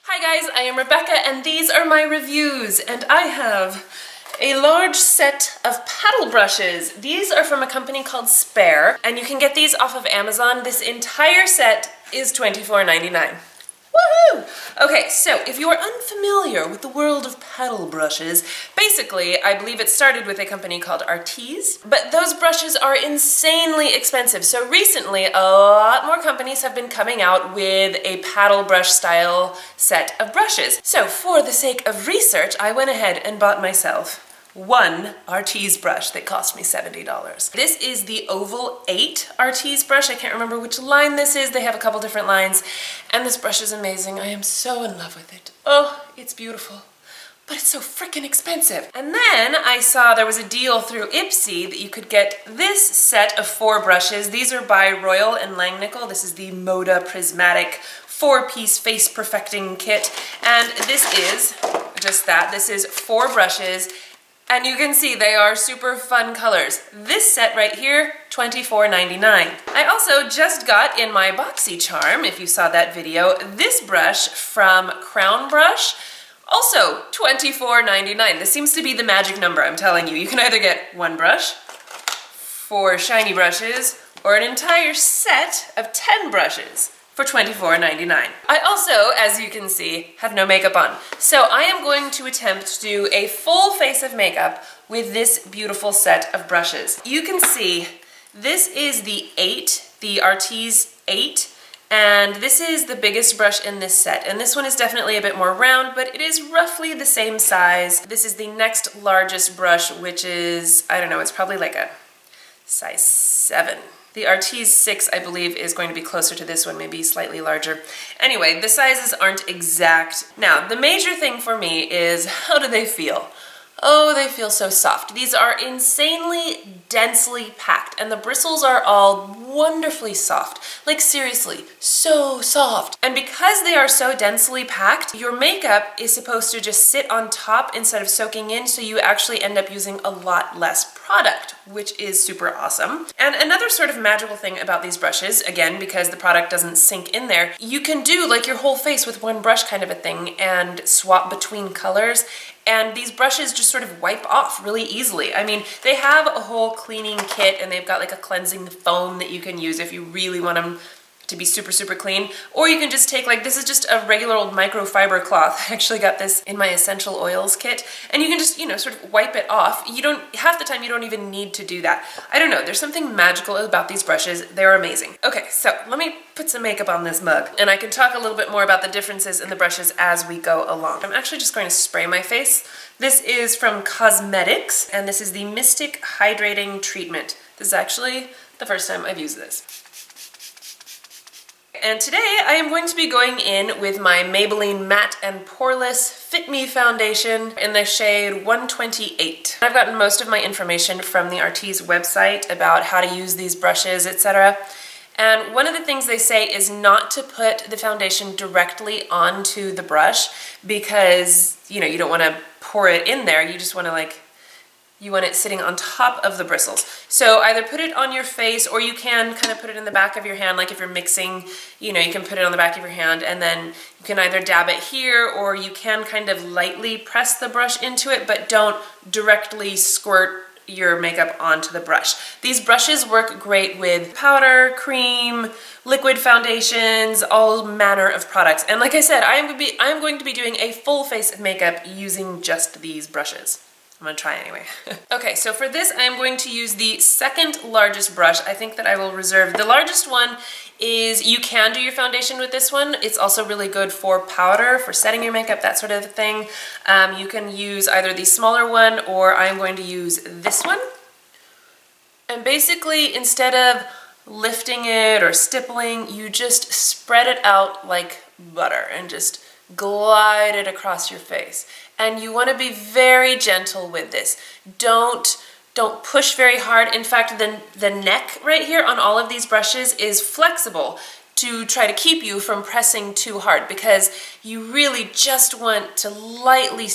Hi guys, I am Rebecca and these are my reviews, and I have a large set of paddle brushes. These are from a company called Spaire, and you can get these off of Amazon. This entire set is $24.99. Woohoo! Okay, so if you are unfamiliar with the world of paddle brushes, basically, I believe it started with a company called Artis, but those brushes are insanely expensive. So recently, a lot more companies have been coming out with a paddle brush style set of brushes. So for the sake of research, I went ahead and bought myself one Artis brush that cost me $70. This is the Oval 8 Artis brush. I can't remember which line this is. They have a couple different lines, and this brush is amazing. I am so in love with it. Oh, it's beautiful. But it's so freaking expensive. And then I saw there was a deal through Ipsy that you could get this set of 4 brushes. These are by Royal and Langnickel. This is the Moda Prismatic 4-piece face perfecting kit. And this is just that. This is 4 brushes. And you can see they are super fun colors. This set right here, $24.99. I also just got in my BoxyCharm, if you saw that video, this brush from Crown Brush, also $24.99. This seems to be the magic number, I'm telling you. You can either get 1 brush, 4 shiny brushes, or an entire set of 10 brushes for $24.99. I also, as you can see, have no makeup on. So I am going to attempt to do a full face of makeup with this beautiful set of brushes. You can see this is the Artis 8, and this is the biggest brush in this set. And this one is definitely a bit more round, but it is roughly the same size. This is the next largest brush, which is, I don't know, it's probably like a size 7. The Artis 6, I believe, is going to be closer to this one, maybe slightly larger. Anyway, the sizes aren't exact. Now, the major thing for me is, how do they feel? Oh, they feel so soft. These are insanely densely packed, and the bristles are all wonderfully soft. Like seriously, so soft. And because they are so densely packed, your makeup is supposed to just sit on top instead of soaking in, so you actually end up using a lot less product, which is super awesome. And another sort of magical thing about these brushes, again, because the product doesn't sink in there, you can do like your whole face with one brush kind of a thing and swap between colors. And these brushes just sort of wipe off really easily. I mean, they have a whole cleaning kit, and they've got like a cleansing foam that you can use if you really want them to be super, super clean. Or you can just take, like, this is just a regular old microfiber cloth. I actually got this in my essential oils kit. And you can just, you know, sort of wipe it off. You don't, half the time you don't even need to do that. I don't know, there's something magical about these brushes. They're amazing. Okay, so let me put some makeup on this mug, and I can talk a little bit more about the differences in the brushes as we go along. I'm actually just going to spray my face. This is from Cosmetics, and this is the Mystic Hydrating Treatment. This is actually the first time I've used this. And today I am going to be going in with my Maybelline Matte and Poreless Fit Me Foundation in the shade 128. I've gotten most of my information from the Artis website about how to use these brushes, etc. And one of the things they say is not to put the foundation directly onto the brush because, you know, you don't want to pour it in there. You just want to you want it sitting on top of the bristles. So either put it on your face, or you can kind of put it in the back of your hand, like if you're mixing, you know, you can put it on the back of your hand, and then you can either dab it here, or you can kind of lightly press the brush into it, but don't directly squirt your makeup onto the brush. These brushes work great with powder, cream, liquid foundations, all manner of products. And like I said, I am going to be doing a full face of makeup using just these brushes. I'm gonna try anyway. Okay, so for this I am going to use the second largest brush. I think that I will reserve the largest one. Is you can do your foundation with this one. It's also really good for powder, for setting your makeup, that sort of thing. You can use either the smaller one, or I'm going to use this one. And basically, instead of lifting it or stippling, you just spread it out like butter and just glide it across your face. And you want to be very gentle with this. Don't push very hard. In fact, the neck right here on all of these brushes is flexible to try to keep you from pressing too hard, because you really just want to lightly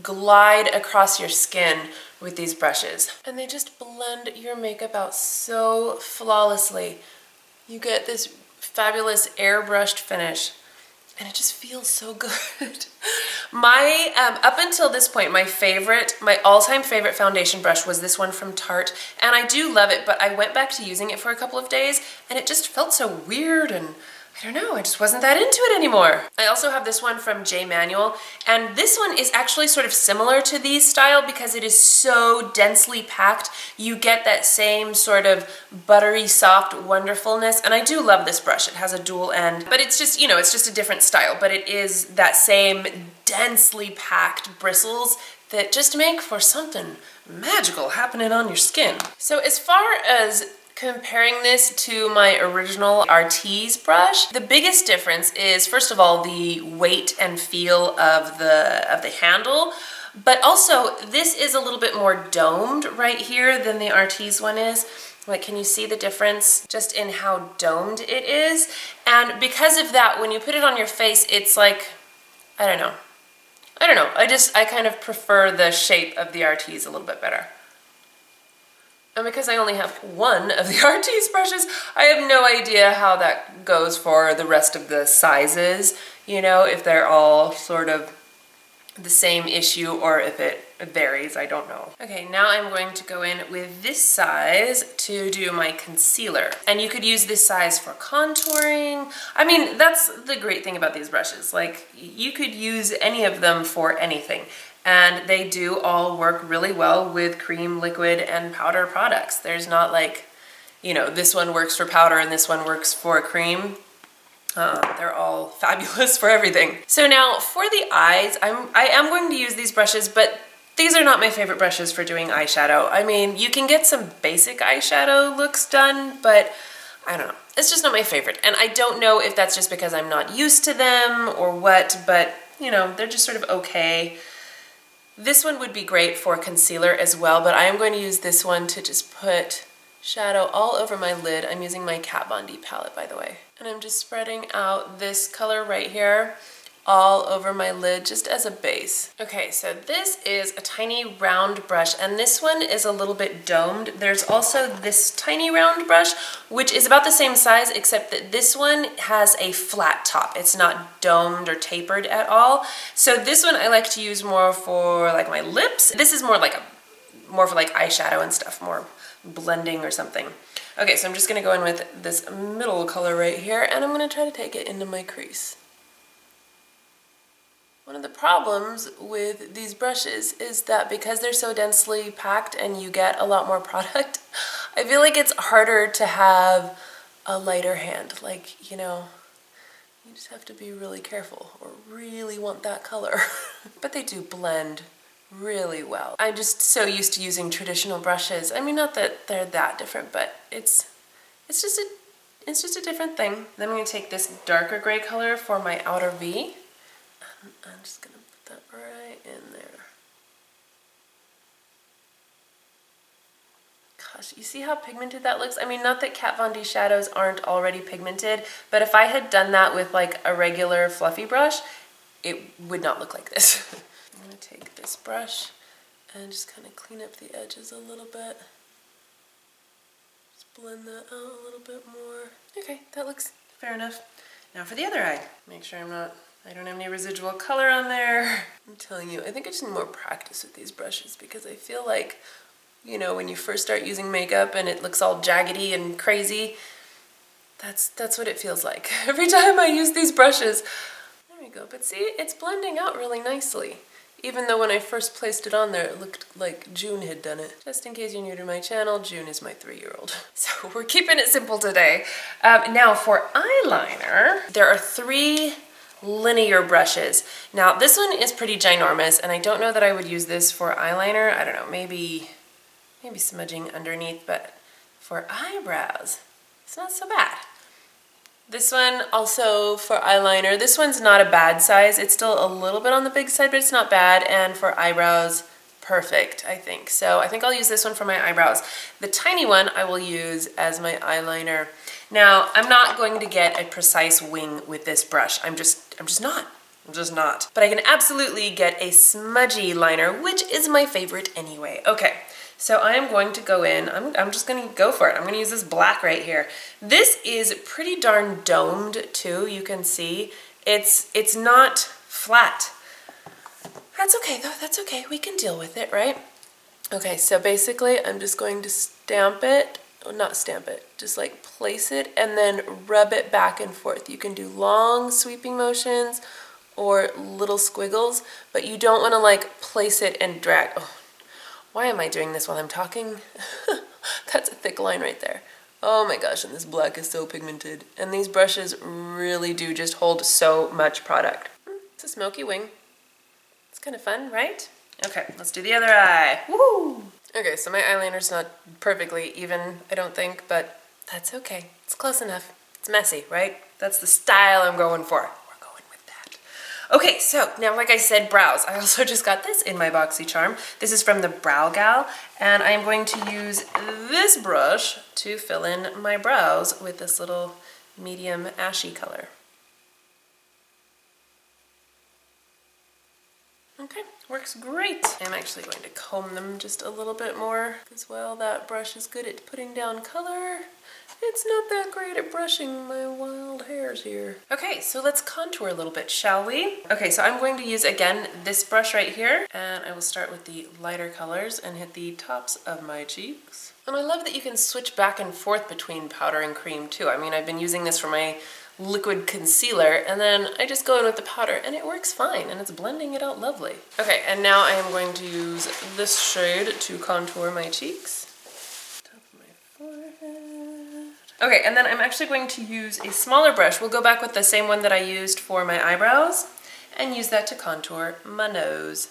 glide across your skin with these brushes. And they just blend your makeup out so flawlessly. You get this fabulous airbrushed finish. and it just feels so good. My, up until this point, my all-time favorite foundation brush was this one from Tarte, and I do love it, but I went back to using it for a couple of days, and it just felt so weird, and I don't know, I just wasn't that into it anymore. I also have this one from J. Manuel, and this one is actually sort of similar to these style because it is so densely packed. You get that same sort of buttery, soft wonderfulness, and I do love this brush. It has a dual end, but it's just, you know, it's just a different style, but it is that same densely packed bristles that just make for something magical happening on your skin. So as far as comparing this to my original Artis brush, the biggest difference is, first of all, the weight and feel of the handle, but also this is a little bit more domed right here than the Artis one is. Like, can you see the difference just in how domed it is? And because of that, when you put it on your face, it's like, I don't know. I kind of prefer the shape of the Artis a little bit better. And because I only have one of the Artis brushes, I have no idea how that goes for the rest of the sizes, you know, if they're all sort of the same issue or if it varies, I don't know. Okay, now I'm going to go in with this size to do my concealer. And you could use this size for contouring. I mean, that's the great thing about these brushes. Like, you could use any of them for anything. And they do all work really well with cream, liquid, and powder products. There's not like, you know, this one works for powder and this one works for cream. They're all fabulous for everything. So now for the eyes, I am going to use these brushes, but these are not my favorite brushes for doing eyeshadow. I mean, you can get some basic eyeshadow looks done, but I don't know. It's just not my favorite. And I don't know if that's just because I'm not used to them or what, but you know, they're just sort of okay. This one would be great for concealer as well, but I am going to use this one to just put shadow all over my lid. I'm using my Kat Von D palette, by the way. And I'm just spreading out this color right here all over my lid just as a base. Okay, so this is a tiny round brush, and this one is a little bit domed. There's also this tiny round brush, which is about the same size, except that this one has a flat top. It's not domed or tapered at all. So this one I like to use more for like my lips. This is more for like eyeshadow and stuff, more blending or something. Okay, so I'm just gonna go in with this middle color right here, and I'm gonna try to take it into my crease. One of the problems with these brushes is that because they're so densely packed and you get a lot more product, I feel like it's harder to have a lighter hand. Like, you know, you just have to be really careful or really want that color. But they do blend really well. I'm just so used to using traditional brushes. I mean, not that they're that different, but it's just a different thing. Then I'm going to take this darker gray color for my outer V. I'm just going to put that right in there. Gosh, you see how pigmented that looks? I mean, not that Kat Von D shadows aren't already pigmented, but if I had done that with like a regular fluffy brush, it would not look like this. I'm going to take this brush and just kind of clean up the edges a little bit. Just blend that out a little bit more. Okay, that looks fair enough. Now for the other eye. Make sure I don't have any residual color on there. I'm telling you, I think I just need more practice with these brushes because I feel like, you know, when you first start using makeup and it looks all jaggedy and crazy, that's what it feels like. Every time I use these brushes. There we go, but see, it's blending out really nicely. Even though when I first placed it on there, it looked like June had done it. Just in case you're new to my channel, June is my 3-year-old. So we're keeping it simple today. Now for eyeliner, there are 3 linear brushes. Now this one is pretty ginormous, and I don't know that I would use this for eyeliner. I don't know, maybe smudging underneath, but for eyebrows, it's not so bad. This one also for eyeliner. This one's not a bad size. It's still a little bit on the big side, but it's not bad. And for eyebrows, perfect, I think. So I think I'll use this one for my eyebrows. The tiny one I will use as my eyeliner. Now, I'm not going to get a precise wing with this brush. I'm just not. But I can absolutely get a smudgy liner, which is my favorite anyway. Okay. So I am going to go in, I'm just going to go for it. I'm going to use this black right here. This is pretty darn domed too, you can see. It's not flat. That's okay though, that's okay. We can deal with it, right? Okay, so basically I'm just going to stamp it, or not stamp it, just like place it and then rub it back and forth. You can do long sweeping motions or little squiggles, but you don't want to like place it and drag. Oh, why am I doing this while I'm talking? That's a thick line right there. Oh my gosh, and this black is so pigmented. And these brushes really do just hold so much product. It's a smoky wing. It's kind of fun, right? Okay, let's do the other eye. Woo! Okay, so my eyeliner's not perfectly even, I don't think, but that's okay. It's close enough. It's messy, right? That's the style I'm going for. We're going with that. Okay, so now like I said, brows. I also just got this in my BoxyCharm. This is from the Brow Gal, and I'm going to use this brush to fill in my brows with this little medium ashy color. Okay, works great. I'm actually going to comb them just a little bit more because while that brush is good at putting down color, it's not that great at brushing my wild hairs here. Okay, so let's contour a little bit, shall we? Okay, so I'm going to use, again, this brush right here, and I will start with the lighter colors and hit the tops of my cheeks. And I love that you can switch back and forth between powder and cream too. I mean, I've been using this for my liquid concealer, and then I just go in with the powder and it works fine and it's blending it out lovely. Okay, and now I am going to use this shade to contour my cheeks. Top of my forehead. Okay, and then I'm actually going to use a smaller brush. We'll go back with the same one that I used for my eyebrows and use that to contour my nose.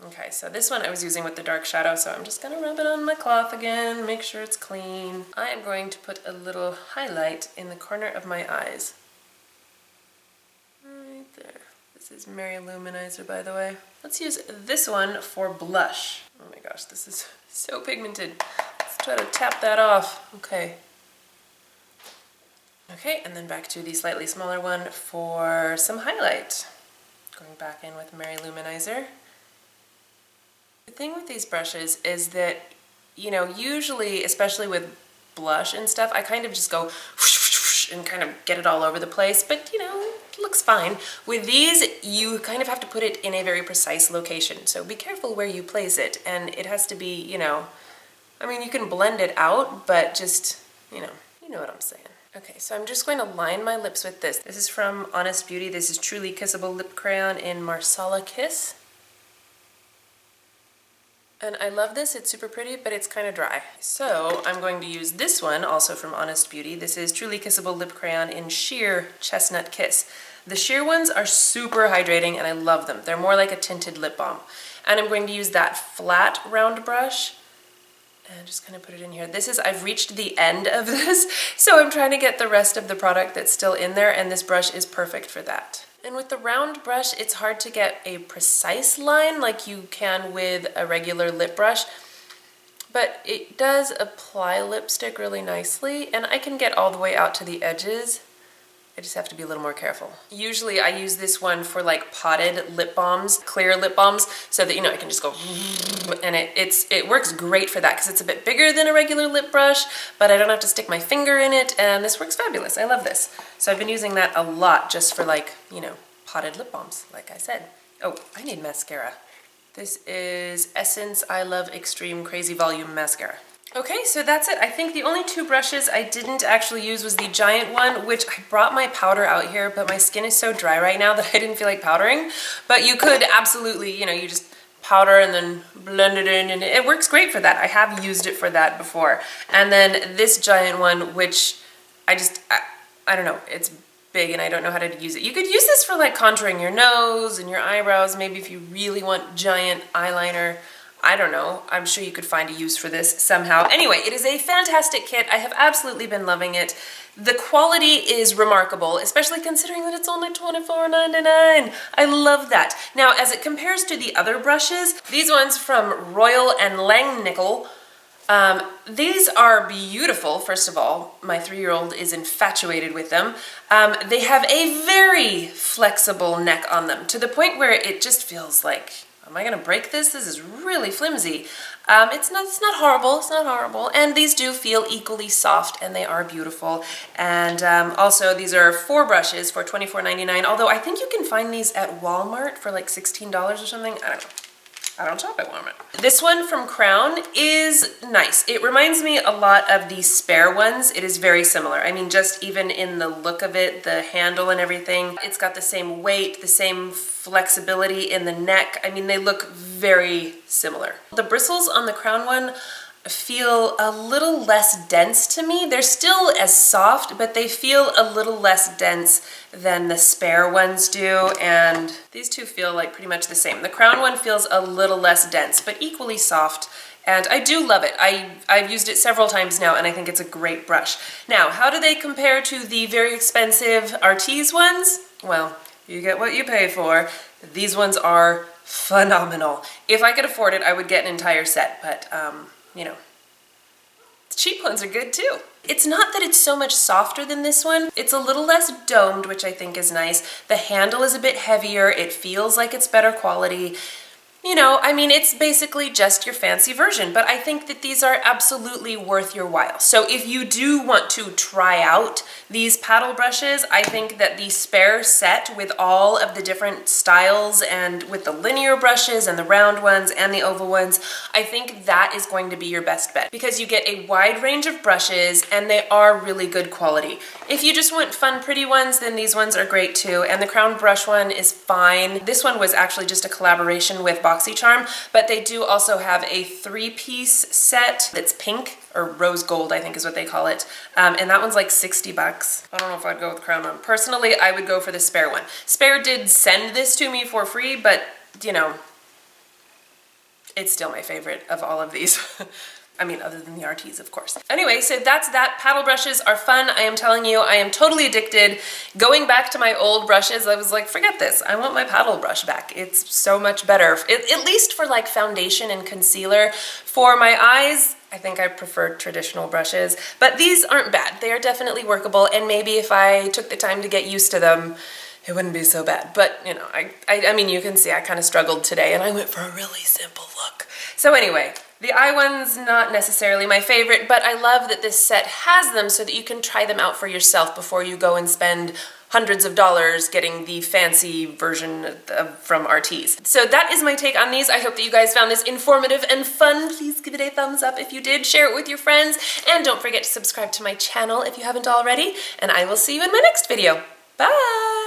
Okay, so this one I was using with the dark shadow, so I'm just gonna rub it on my cloth again, make sure it's clean. I am going to put a little highlight in the corner of my eyes. Right there. This is Mary Luminizer, by the way. Let's use this one for blush. Oh my gosh, this is so pigmented. Let's try to tap that off. Okay. Okay, and then back to the slightly smaller one for some highlight. Going back in with Mary Luminizer. The thing with these brushes is that, you know, usually, especially with blush and stuff, I kind of just go and kind of get it all over the place, but you know, it looks fine. With these, you kind of have to put it in a very precise location, so be careful where you place it, and it has to be, you know, I mean, you can blend it out, but just, you know what I'm saying. Okay, so I'm just going to line my lips with this. This is from Honest Beauty. This is Truly Kissable Lip Crayon in Marsala Kiss. And I love this, it's super pretty, but it's kind of dry. So I'm going to use this one, also from Honest Beauty. This is Truly Kissable Lip Crayon in Sheer Chestnut Kiss. The sheer ones are super hydrating and I love them. They're more like a tinted lip balm. And I'm going to use that flat round brush and just kind of put it in here. I've reached the end of this, so I'm trying to get the rest of the product that's still in there, and this brush is perfect for that. And with the round brush, it's hard to get a precise line like you can with a regular lip brush, but it does apply lipstick really nicely, and I can get all the way out to the edges. I just have to be a little more careful. Usually I use this one for like potted lip balms, clear lip balms, so that, you know, I can just go, and it works great for that because it's a bit bigger than a regular lip brush, but I don't have to stick my finger in it, and this works fabulous. I love this. So I've been using that a lot just for, like, you know, potted lip balms, like I said. Oh, I need mascara. This is Essence I Love Extreme Crazy Volume Mascara. Okay, so that's it. I think the only two brushes I didn't actually use was the giant one, which I brought my powder out here, but my skin is so dry right now that I didn't feel like powdering. But you could absolutely, you know, you just powder and then blend it in, and it works great for that. I have used it for that before. And then this giant one, which I don't know, it's big and I don't know how to use it. You could use this for like contouring your nose and your eyebrows, maybe if you really want giant eyeliner. I don't know, I'm sure you could find a use for this somehow. Anyway, it is a fantastic kit. I have absolutely been loving it. The quality is remarkable, especially considering that it's only $24.99. I love that. Now, as it compares to the other brushes, these ones from Royal and Langnickel, these are beautiful. First of all, my 3-year-old is infatuated with them. They have a very flexible neck on them, to the point where it just feels like Am I gonna break this? This is really flimsy. It's not horrible, it's not horrible. And these do feel equally soft and they are beautiful. And also these are 4 brushes for $24.99, although I think you can find these at Walmart for like $16 or something. I don't know. I don't shop at Walmart. This one from Crown is nice. It reminds me a lot of the Spaire ones. It is very similar. I mean, just even in the look of it, the handle and everything, it's got the same weight, the same flexibility in the neck. I mean, they look very similar. The bristles on the Crown one feel a little less dense to me. They're still as soft, but they feel a little less dense than the Spaire ones do, and these two feel like pretty much the same. The Crown one feels a little less dense, but equally soft, and I do love it. I've used it several times now, and I think it's a great brush. Now, how do they compare to the very expensive Artis ones? Well, you get what you pay for. These ones are phenomenal. If I could afford it, I would get an entire set, but you know, cheap ones are good too. It's not that it's so much softer than this one. It's a little less domed, which I think is nice. The handle is a bit heavier. It feels like it's better quality. You know, I mean, it's basically just your fancy version, but I think that these are absolutely worth your while. So if you do want to try out these paddle brushes, I think that the Spaire set with all of the different styles and with the linear brushes and the round ones and the oval ones, I think that is going to be your best bet because you get a wide range of brushes and they are really good quality. If you just want fun, pretty ones, then these ones are great too, and the Crown brush one is fine. This one was actually just a collaboration with BoxyCharm, but they do also have a 3-piece set that's pink, or rose gold I think is what they call it, and that one's like 60 bucks. I don't know if I'd go with Crown one. Personally, I would go for the Spaire one. Spaire did send this to me for free, but you know, it's still my favorite of all of these. I mean, other than the Artis, of course. Anyway, so that's that. Paddle brushes are fun. I am telling you, I am totally addicted. Going back to my old brushes, I was like, forget this. I want my paddle brush back. It's so much better, at least for like foundation and concealer. For my eyes, I think I prefer traditional brushes, but these aren't bad. They are definitely workable, and maybe if I took the time to get used to them, it wouldn't be so bad. But, you know, I mean, you can see I kind of struggled today, and I went for a really simple look. So anyway, the eye one's not necessarily my favorite, but I love that this set has them so that you can try them out for yourself before you go and spend hundreds of dollars getting the fancy version from Artis. So that is my take on these. I hope that you guys found this informative and fun. Please give it a thumbs up if you did. Share it with your friends. And don't forget to subscribe to my channel if you haven't already. And I will see you in my next video. Bye!